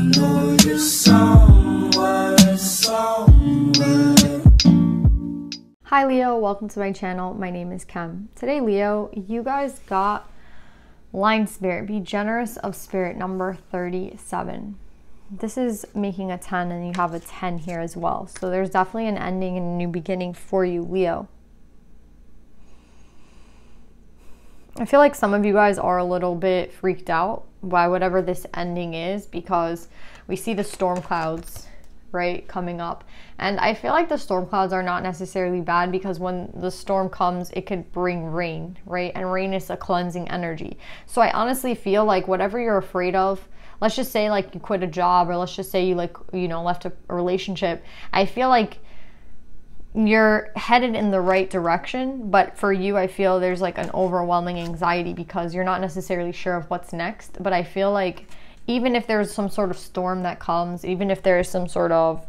know you're somewhere. Hi Leo, welcome to my channel. My name is Kim. Today, Leo, you guys got line spirit. Be generous of spirit number 37. This is making a 10 and you have a 10 here as well. So there's definitely an ending and a new beginning for you, Leo. I feel like some of you guys are a little bit freaked out by whatever this ending is, because we see the storm clouds, right, coming up. And I feel like the storm clouds are not necessarily bad, because when the storm comes, it could bring rain, right? And rain is a cleansing energy. So I honestly feel like whatever you're afraid of, let's just say like you quit a job, or let's just say you left a relationship. I feel like you're headed in the right direction, but for you, I feel there's like an overwhelming anxiety because you're not necessarily sure of what's next. But I feel like even if there's some sort of storm that comes, even if there's some sort of,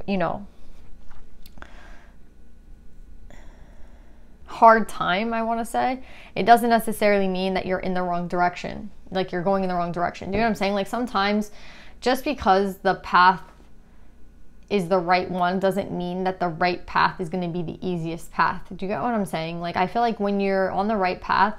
hard time, I want to say, it doesn't necessarily mean that you're in the wrong direction, like you're going in the wrong direction. Do you know what I'm saying? Like sometimes just because the path is the right one doesn't mean that the right path is going to be the easiest path. Do you get what I'm saying? Like I feel like when you're on the right path,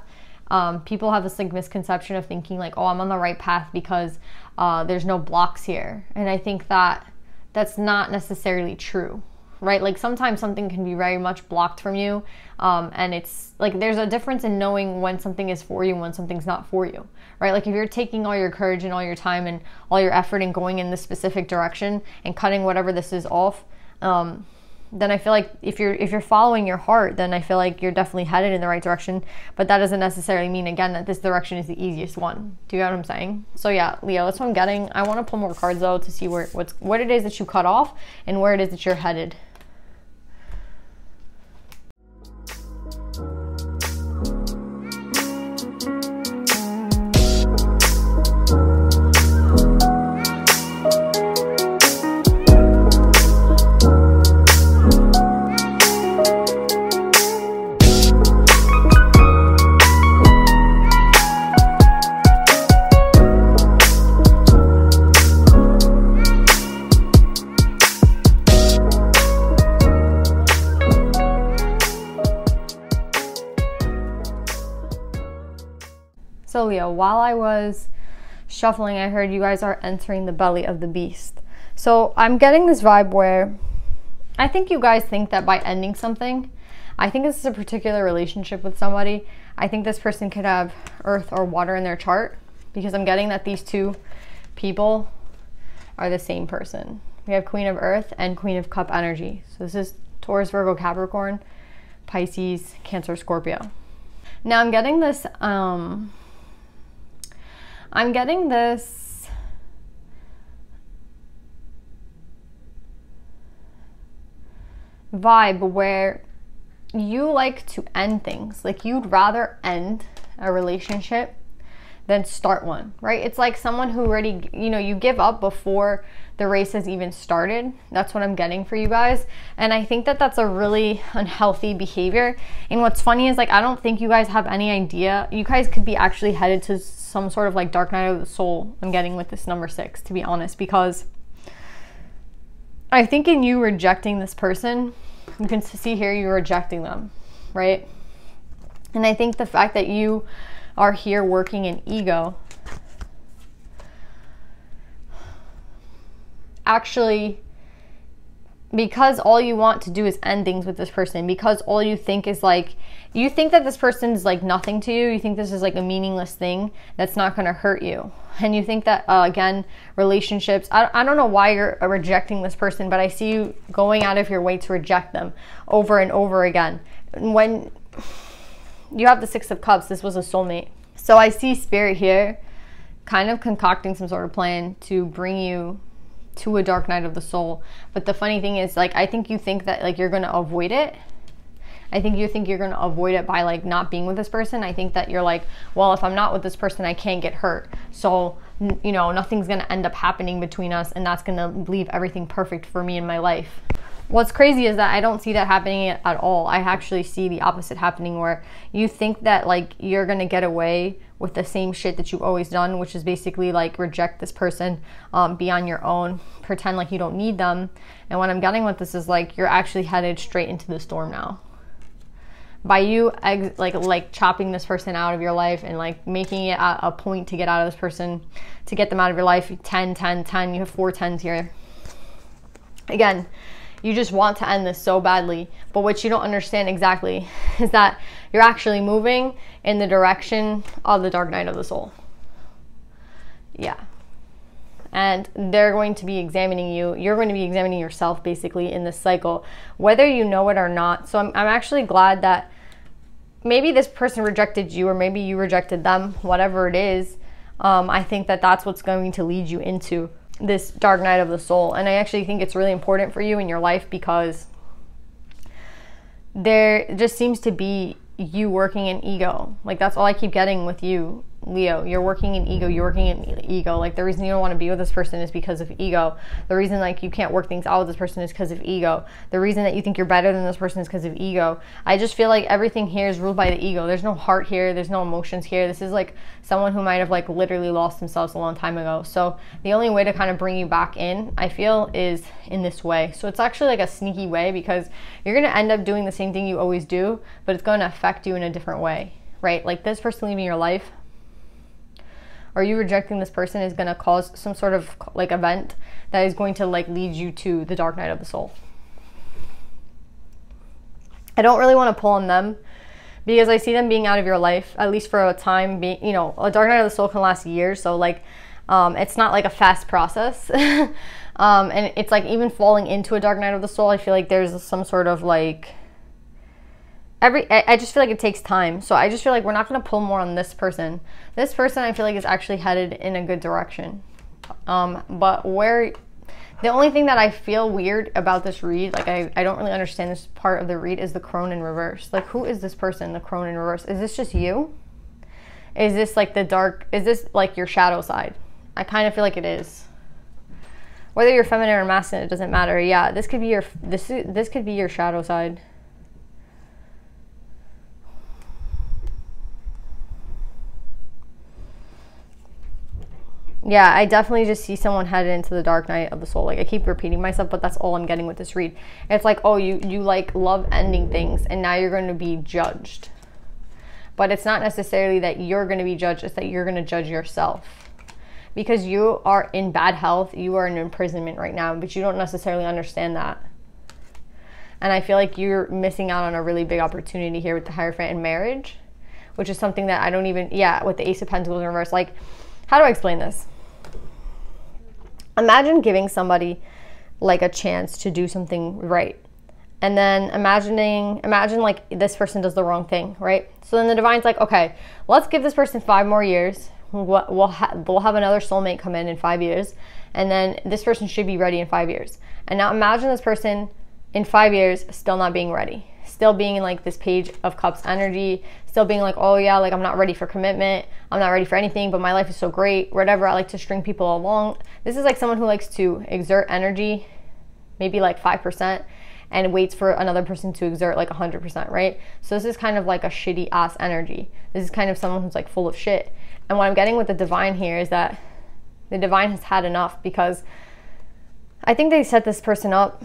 people have this like misconception of thinking like, oh, I'm on the right path because there's no blocks here. And I think that that's not necessarily true, right? Like sometimes something can be very much blocked from you. And it's like, there's a difference in knowing when something is for you and when something's not for you, right? Like if you're taking all your courage and all your time and all your effort and going in this specific direction and cutting whatever this is off, then I feel like if you're following your heart, then I feel like you're definitely headed in the right direction. But that doesn't necessarily mean, again, that this direction is the easiest one. Do you get what I'm saying? So yeah, Leo, that's what I'm getting. I want to pull more cards though to see what it is that you cut off and where it is that you're headed. So Leo, while I was shuffling, I heard you guys are entering the belly of the beast. So I'm getting this vibe where I think you guys think that by ending something, I think this is a particular relationship with somebody. I think this person could have earth or water in their chart, because I'm getting that these two people are the same person. We have Queen of Earth and Queen of Cup energy. So this is Taurus, Virgo, Capricorn, Pisces, Cancer, Scorpio. Now I'm getting this vibe where you like to end things. Like you'd rather end a relationship than start one, right? It's like someone who already, you give up before the race has even started. That's what I'm getting for you guys. And I think that that's a really unhealthy behavior. And what's funny is, like, I don't think you guys have any idea. You guys could be actually headed to some sort of like dark night of the soul, I'm getting with this number 6, to be honest, because I think in you rejecting this person, you can see here you're rejecting them, right? And I think the fact that you are here working in ego actually, because all you want to do is end things with this person, because all you think is like, you think that this person's like nothing to you, you think this is like a meaningless thing that's not going to hurt you, and you think that again, relationships, I don't know why you're rejecting this person, but I see you going out of your way to reject them over and over again. When you have the 6 of Cups, this was a soulmate. So I see Spirit here kind of concocting some sort of plan to bring you to a dark night of the soul. But the funny thing is, like, I think you think that like you're going to avoid it. I think you think you're going to avoid it by like not being with this person. I think that you're like, well, if I'm not with this person, I can't get hurt. So, nothing's going to end up happening between us, and that's going to leave everything perfect for me in my life. What's crazy is that I don't see that happening at all. I actually see the opposite happening, where you think that like you're going to get away with the same shit that you've always done, which is basically like reject this person, be on your own, pretend like you don't need them. And what I'm getting with this is like you're actually headed straight into the storm now. By you like chopping this person out of your life and like making it a point to get out of this person, to get them out of your life. 10, 10, 10, you have 4 10s here. Again, you just want to end this so badly, but what you don't understand exactly is that you're actually moving in the direction of the dark night of the soul. Yeah. And they're going to be examining you. You're going to be examining yourself basically in this cycle, whether you know it or not. So I'm actually glad that maybe this person rejected you, or maybe you rejected them, whatever it is. I think that that's what's going to lead you into this dark night of the soul. And I actually think it's really important for you in your life, because there just seems to be you working in ego. Like that's all I keep getting with you, Leo. You're working in ego. You're working in ego. Like the reason you don't want to be with this person is because of ego. The reason like you can't work things out with this person is because of ego. The reason that you think you're better than this person is because of ego. I just feel like everything here is ruled by the ego. There's no heart here. There's no emotions here. This is like someone who might have like literally lost themselves a long time ago. So the only way to kind of bring you back in, I feel, is in this way. So it's actually like a sneaky way, because you're going to end up doing the same thing you always do, but it's going to affect you in a different way, right? Like this person leaving your life, or you rejecting this person, is going to cause some sort of like event that is going to like lead you to the dark night of the soul. I don't really want to pull on them, because I see them being out of your life, at least for a time. Being, you know, a dark night of the soul can last years. So like, it's not like a fast process. And it's like even falling into a dark night of the soul, I feel like there's some sort of like, I just feel like it takes time. So I just feel like we're not going to pull more on this person. This person, I feel like, is actually headed in a good direction. But the only thing that I feel weird about this read, like I don't really understand this part of the read, is the crone in reverse. Like, who is this person, the crone in reverse? Is this just you? Is this like is this like your shadow side? I kind of feel like it is. Whether you're feminine or masculine, it doesn't matter. Yeah, this could be this could be your shadow side. Yeah, I definitely just see someone headed into the dark night of the soul. Like I keep repeating myself, but that's all I'm getting with this read. It's like, oh, you like love ending things, and now you're going to be judged. But it's not necessarily that you're going to be judged, it's that you're going to judge yourself. Because you are in bad health, you are in imprisonment right now, but you don't necessarily understand that. And I feel like you're missing out on a really big opportunity here with the Hierophant in marriage, which is something that I don't even, with the Ace of Pentacles in reverse. Like, how do I explain this? Imagine giving somebody like a chance to do something right. And then imagine like this person does the wrong thing, right? So then the divine's like, okay, let's give this person 5 more years. We'll have another soulmate come in 5 years. And then this person should be ready in 5 years. And now imagine this person in 5 years still not being ready. Still being in like this Page of Cups energy, still being like, oh yeah, like I'm not ready for commitment, I'm not ready for anything, but my life is so great, whatever. I like to string people along. This is like someone who likes to exert energy, maybe like 5%, and waits for another person to exert like 100%, right? So this is kind of like a shitty ass energy. This is kind of someone who's like full of shit. And what I'm getting with the divine here is that the divine has had enough, because I think they set this person up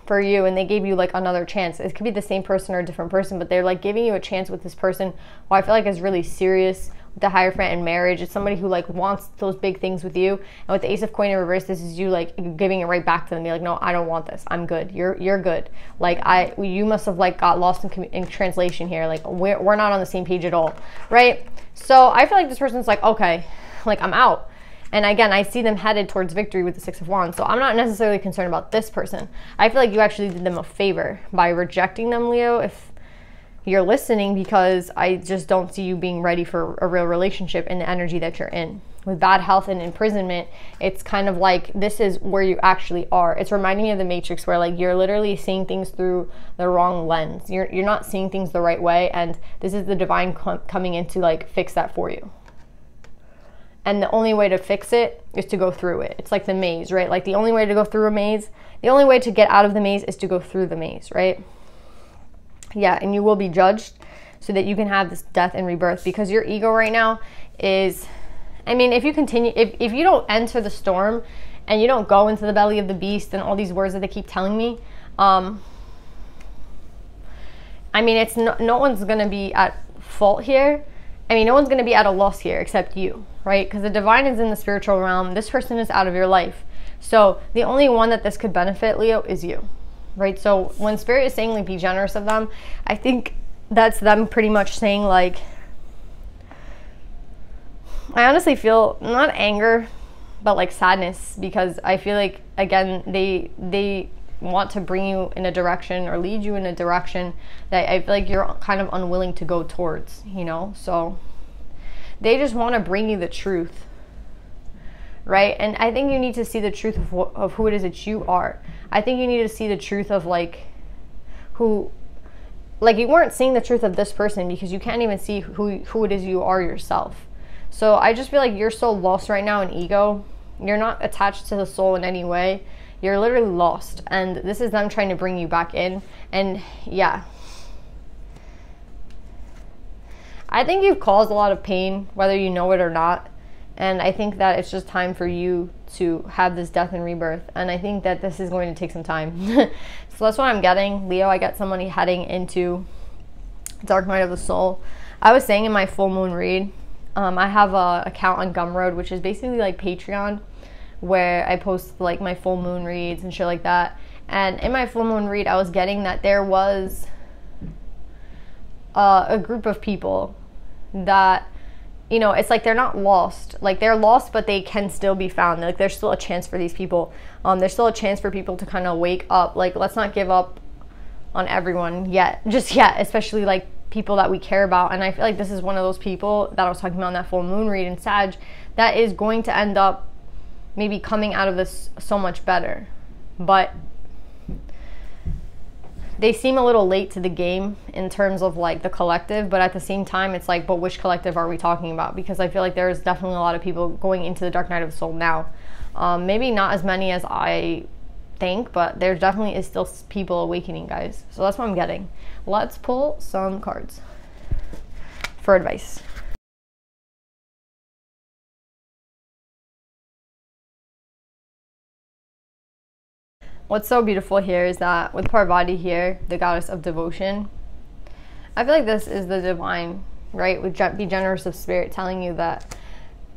for you, and they gave you like another chance. It could be the same person or a different person, but they're like giving you a chance with this person who I feel like is really serious with the Hierophant in marriage. It's somebody who like wants those big things with you. And with the Ace of Coin in reverse, this is you like giving it right back to them. You're like, no, I don't want this. I'm good. You're good. Like you must have like got lost in translation here. Like we're not on the same page at all, right? So I feel like this person's like, okay, like I'm out. And again, I see them headed towards victory with the 6 of Wands. So I'm not necessarily concerned about this person. I feel like you actually did them a favor by rejecting them, Leo, if you're listening, because I just don't see you being ready for a real relationship in the energy that you're in. With bad health and imprisonment, it's kind of like this is where you actually are. It's reminding me of the Matrix, where like you're literally seeing things through the wrong lens. You're not seeing things the right way, and this is the divine coming in to like fix that for you. And the only way to fix it is to go through it. It's like the maze, right? Like the only way to go through a maze, the only way to get out of the maze is to go through the maze, right? Yeah, and you will be judged. so that you can have this death and rebirth. Because your ego right now is, I mean, if you continue, if you don't enter the storm and you don't go into the belly of the beast and all these words that they keep telling me, I mean, it's no one's going to be at fault here. I mean, no one's going to be at a loss here except you, right? Because the divine is in the spiritual realm. This person is out of your life. So the only one that this could benefit, Leo, is you, right? So when Spirit is saying, like, be generous of them, I think that's them pretty much saying, like, I honestly feel not anger, but like sadness, because I feel like, again, they want to bring you in a direction or lead you in a direction that I feel like you're kind of unwilling to go towards, you know? So they just want to bring you the truth, right? And I think you need to see the truth of who it is that you are. I think you need to see the truth of, like, who, like, you weren't seeing the truth of this person because you can't even see who it is you are yourself. So I just feel like you're so lost right now in ego. You're not attached to the soul in any way. You're literally lost, and this is them trying to bring you back in. And yeah, I think you've caused a lot of pain, whether you know it or not. And I think that it's just time for you to have this death and rebirth. And I think that this is going to take some time. So that's what I'm getting. Leo, I get somebody heading into dark night of the soul. I was saying in my full moon read, I have a account on Gumroad, which is basically like Patreon, where I post like my full moon reads and shit like that. And in my full moon read, I was getting that there was a group of people that, you know, it's like they're not lost. Like, they're lost, but they can still be found. Like, there's still a chance for these people. There's still a chance for people to kind of wake up. Like, let's not give up on everyone just yet, especially like people that we care about. And I feel like this is one of those people that I was talking about in that full moon read in Sag that is going to end up maybe coming out of this so much better. But they seem a little late to the game in terms of like the collective, but at the same time it's like, but which collective are we talking about? Because I feel like there's definitely a lot of people going into the dark night of the soul now. Maybe not as many as I think, but there definitely is still people awakening, guys. So that's what I'm getting. Let's pull some cards for advice. What's so beautiful here is that with Parvati here, the goddess of devotion, I feel like this is the divine, right? With be generous of spirit, telling you that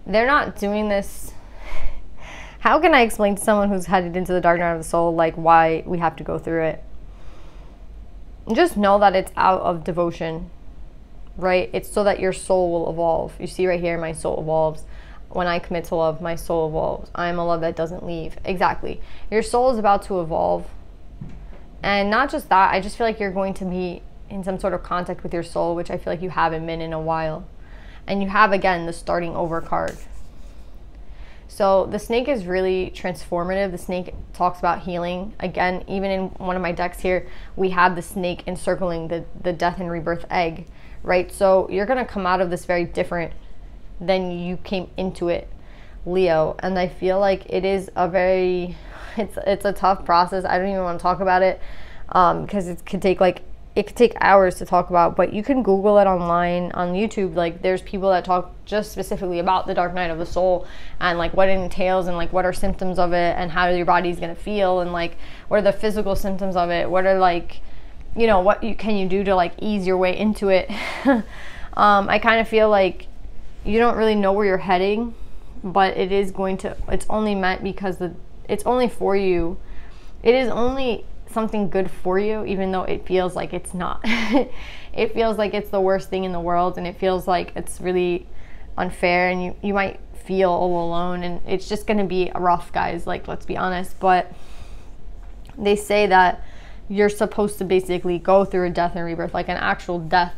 they're not doing this. How can I explain to someone who's headed into the dark night of the soul, like, why we have to go through it? Just know that it's out of devotion, right? It's so that your soul will evolve. You see right here, my soul evolves. When I commit to love, my soul evolves. I am a love that doesn't leave. Exactly. Your soul is about to evolve. And not just that, I just feel like you're going to be in some sort of contact with your soul, which I feel like you haven't been in a while. And you have, again, the starting over card. So the snake is really transformative. The snake talks about healing. Again, even in one of my decks here, we have the snake encircling the death and rebirth egg, right? So you're going to come out of this very different than you came into it, Leo. And I feel like it is a very, it's a tough process. I don't even want to talk about it because it could take hours to talk about, but you can Google it online on YouTube. Like, there's people that talk just specifically about the dark night of the soul and like what it entails and like what are symptoms of it and how your body's gonna feel and like what are the physical symptoms of it, what are, like, you know, what can you do to like ease your way into it. I kind of feel like you don't really know where you're heading, but it is going to, it's only meant because it's only for you. It is only something good for you, even though it feels like it's not. It feels like it's the worst thing in the world, and it feels like it's really unfair, and you might feel all alone, and it's just going to be rough, guys. Like, let's be honest. But they say that you're supposed to basically go through a death and rebirth, like an actual death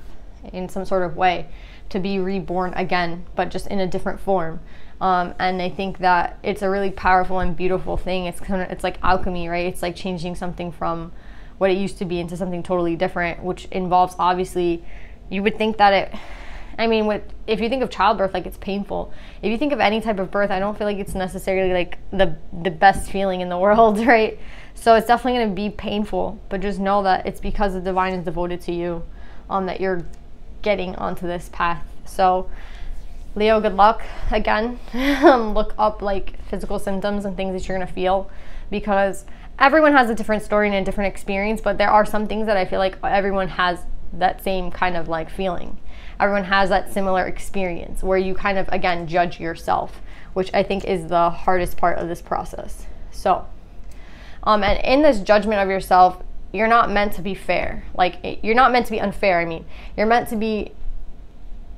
in some sort of way, to be reborn again, but just in a different form. And I think that it's a really powerful and beautiful thing. It's like alchemy, right? It's like changing something from what it used to be into something totally different, which involves, obviously, you would think that it, I mean, if you think of childbirth, like, it's painful. If you think of any type of birth, I don't feel like it's necessarily like the best feeling in the world, right? So it's definitely going to be painful, but just know that it's because the divine is devoted to you, that you're getting onto this path. So Leo, good luck again. Look up like physical symptoms and things that you're gonna feel, because everyone has a different story and a different experience, but there are some things that I feel like everyone has that same kind of like feeling. Everyone has that similar experience where you kind of, again, judge yourself, which I think is the hardest part of this process. So, and in this judgment of yourself, you're not meant to be fair. Like, you're not meant to be unfair. I mean, you're meant to be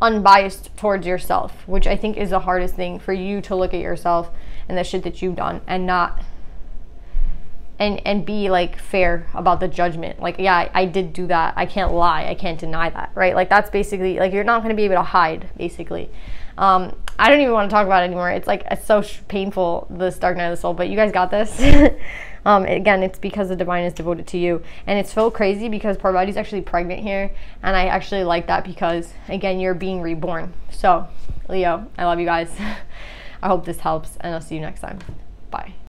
unbiased towards yourself, which I think is the hardest thing, for you to look at yourself and the shit that you've done and not and be like fair about the judgment. Like, yeah, I did do that. I can't lie. I can't deny that, right? Like, that's basically, like, you're not going to be able to hide, basically. I don't even want to talk about it anymore. It's like, it's so painful, this dark night of the soul, but you guys got this. Again, it's because the divine is devoted to you. And it's so crazy because Parvati's actually pregnant here. And I actually like that because, again, you're being reborn. So, Leo, I love you guys. I hope this helps, and I'll see you next time.